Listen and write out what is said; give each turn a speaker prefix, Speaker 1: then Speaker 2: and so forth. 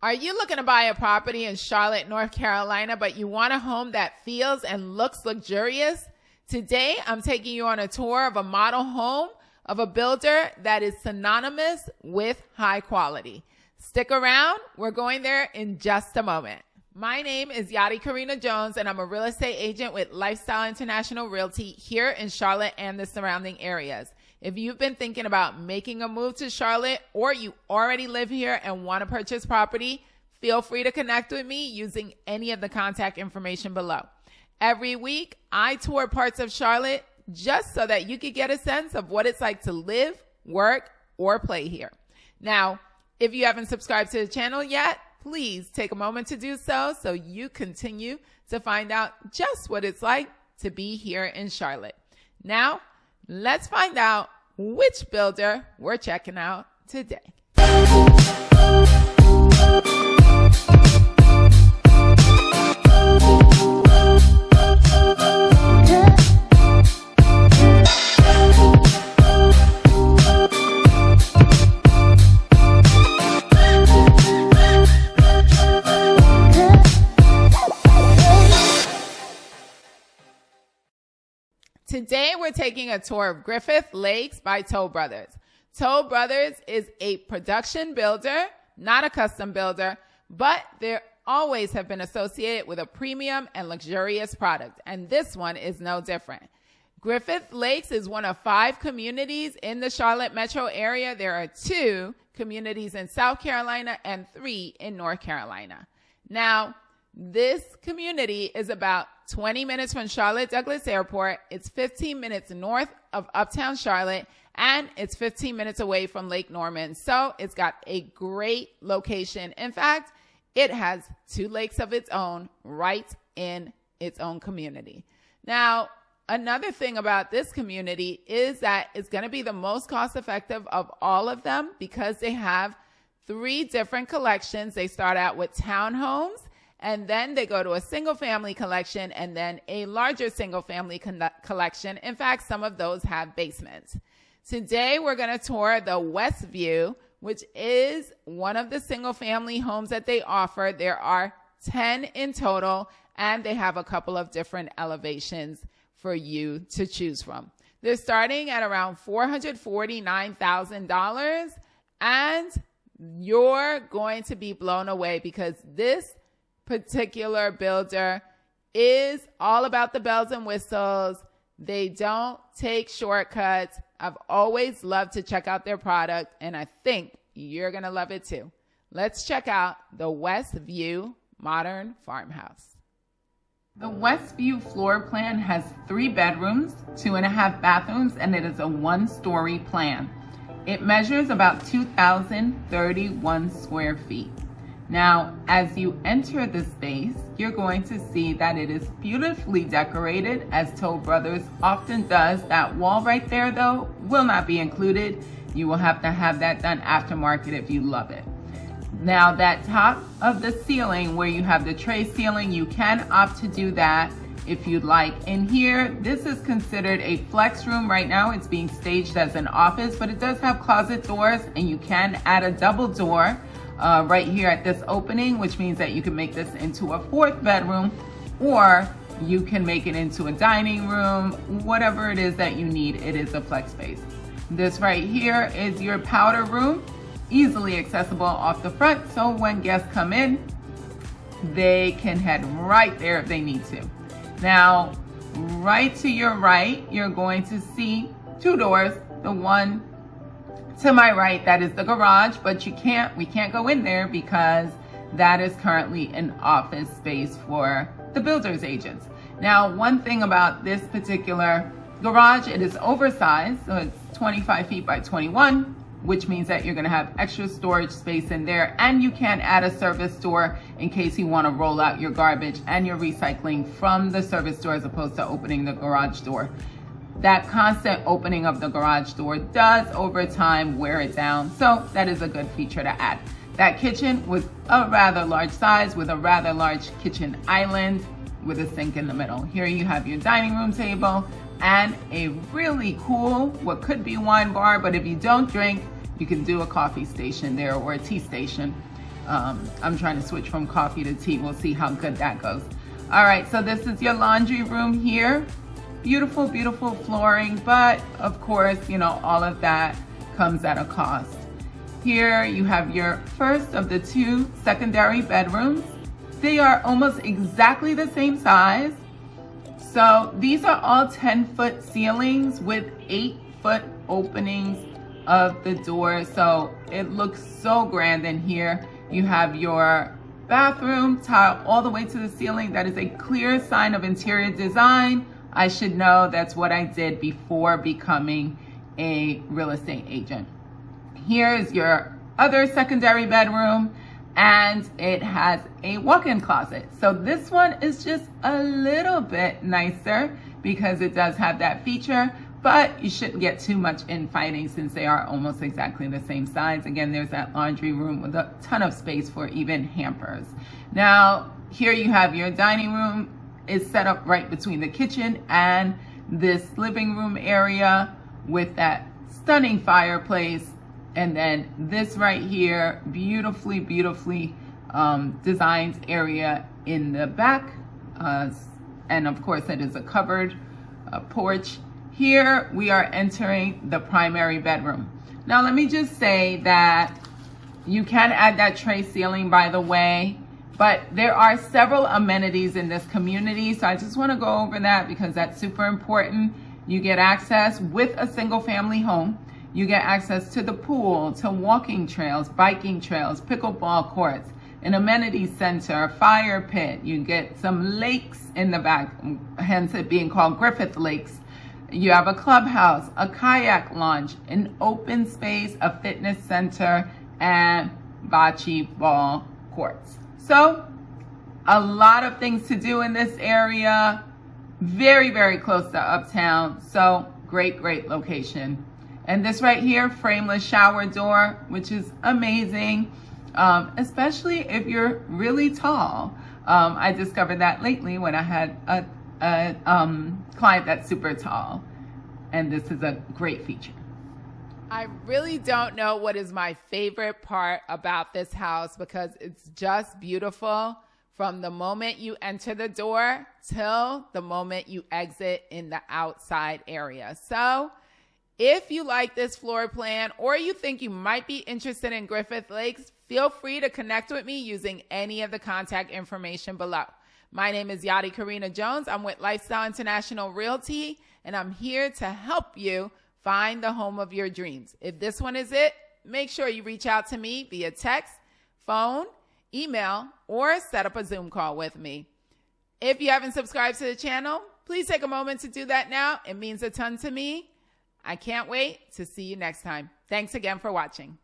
Speaker 1: Are you looking to buy a property in Charlotte, North Carolina, but you want a home that feels and looks luxurious? Today, I'm taking you on a tour of a model home of a builder that is synonymous with high quality. Stick around. We're going there in just a moment. My name is Yadi Karina Jones, and I'm a real estate agent with Lifestyle International Realty here in Charlotte and the surrounding areas. If you've been thinking about making a move to Charlotte, or you already live here and want to purchase property, feel free to connect with me using any of the contact information below. Every week, I tour parts of Charlotte just so that you could get a sense of what it's like to live, work, or play here. Now, if you haven't subscribed to the channel yet, please take a moment to do so you continue to find out just what it's like to be here in Charlotte. Now, let's find out which builder we're checking out today. Today, we're taking a tour of Griffith Lakes by Toll Brothers. Toll Brothers is a production builder, not a custom builder, but they always have been associated with a premium and luxurious product, and this one is no different. Griffith Lakes is one of 5 communities in the Charlotte metro area. There are 2 communities in South Carolina and 3 in North Carolina. Now, this community is about 20 minutes from Charlotte Douglas Airport. It's 15 minutes north of Uptown Charlotte, and it's 15 minutes away from Lake Norman. So it's got a great location. In fact, it has 2 lakes of its own right in its own community. Now, another thing about this community is that it's going to be the most cost effective of all of them because they have 3 different collections. They start out with townhomes, and then they go to a single family collection and then a larger single family collection. In fact, some of those have basements. Today, we're going to tour the West View, which is one of the single family homes that they offer. There are 10 in total, and they have a couple of different elevations for you to choose from. They're starting at around $449,000, and you're going to be blown away because this particular builder is all about the bells and whistles. They don't take shortcuts. I've always loved to check out their product, and I think you're going to love it too. Let's check out the West View Modern Farmhouse. The West View floor plan has 3 bedrooms, 2.5 bathrooms, and it is a 1-story plan. It measures about 2,031 square feet. Now, as you enter the space, you're going to see that it is beautifully decorated, as Toll Brothers often does. That wall right there, though, will not be included. You will have to have that done aftermarket if you love it. Now, that top of the ceiling where you have the tray ceiling, you can opt to do that if you'd like. In here, this is considered a flex room. Right now, it's being staged as an office, but it does have closet doors, and you can add a double door right here at this opening, which means that you can make this into a 4th bedroom, or you can make it into a dining room. Whatever it is that you need, it is a flex space. This right here is your powder room, easily accessible off the front, so when guests come in, they can head right there if they need to. Now, right to your right, you're going to see 2 doors. The one to my right, that is the garage, but we can't go in there because that is currently an office space for the builder's agents. Now, one thing about this particular garage, it is oversized, so it's 25 feet by 21, which means that you're going to have extra storage space in there, and you can add a service door in case you want to roll out your garbage and your recycling from the service door as opposed to opening the garage door. That constant opening of the garage door does over time wear it down, so that is a good feature to add. That kitchen was a rather large size with a rather large kitchen island with a sink in the middle. Here you have your dining room table and a really cool, what could be wine bar, but if you don't drink, you can do a coffee station there or a tea station. I'm trying to switch from coffee to tea. We'll see how good that goes. All right, so this is your laundry room here. Beautiful, beautiful flooring, but of course, you know, all of that comes at a cost. Here you have your first of the 2 secondary bedrooms. They are almost exactly the same size. So these are all 10-foot ceilings with 8-foot openings of the door. So it looks so grand in here. You have your bathroom tile all the way to the ceiling. That is a clear sign of interior design. I should know that's what I did before becoming a real estate agent. Here is your other secondary bedroom, and it has a walk-in closet. So this one is just a little bit nicer because it does have that feature, but you shouldn't get too much infighting since they are almost exactly the same size. Again, there's that laundry room with a ton of space for even hampers. Now, here you have your dining room. It's set up right between the kitchen and this living room area with that stunning fireplace. And then this right here, beautifully, beautifully designed area in the back. And of course, it is a covered porch. Here we are entering the primary bedroom. Now, let me just say that you can add that tray ceiling, by the way, but there are several amenities in this community. So I just want to go over that because that's super important. You get access with a single family home. You get access to the pool, to walking trails, biking trails, pickleball courts, an amenity center, a fire pit. You get some lakes in the back, hence it being called Griffith Lakes. You have a clubhouse, a kayak launch, an open space, a fitness center, and bocce ball courts. So a lot of things to do in this area. Very, very close to Uptown. So great, great location. And this right here, frameless shower door, which is amazing, especially if you're really tall. I discovered that lately when I had a client that's super tall. And this is a great feature. I really don't know what is my favorite part about this house because it's just beautiful from the moment you enter the door till the moment you exit in the outside area. So if you like this floor plan or you think you might be interested in Griffith Lakes, feel free to connect with me using any of the contact information below. My name is Yadi Karina Jones. I'm with Lifestyle International Realty, and I'm here to help you find the home of your dreams. If this one is it, make sure you reach out to me via text, phone, email, or set up a Zoom call with me. If you haven't subscribed to the channel, please take a moment to do that now. It means a ton to me. I can't wait to see you next time. Thanks again for watching.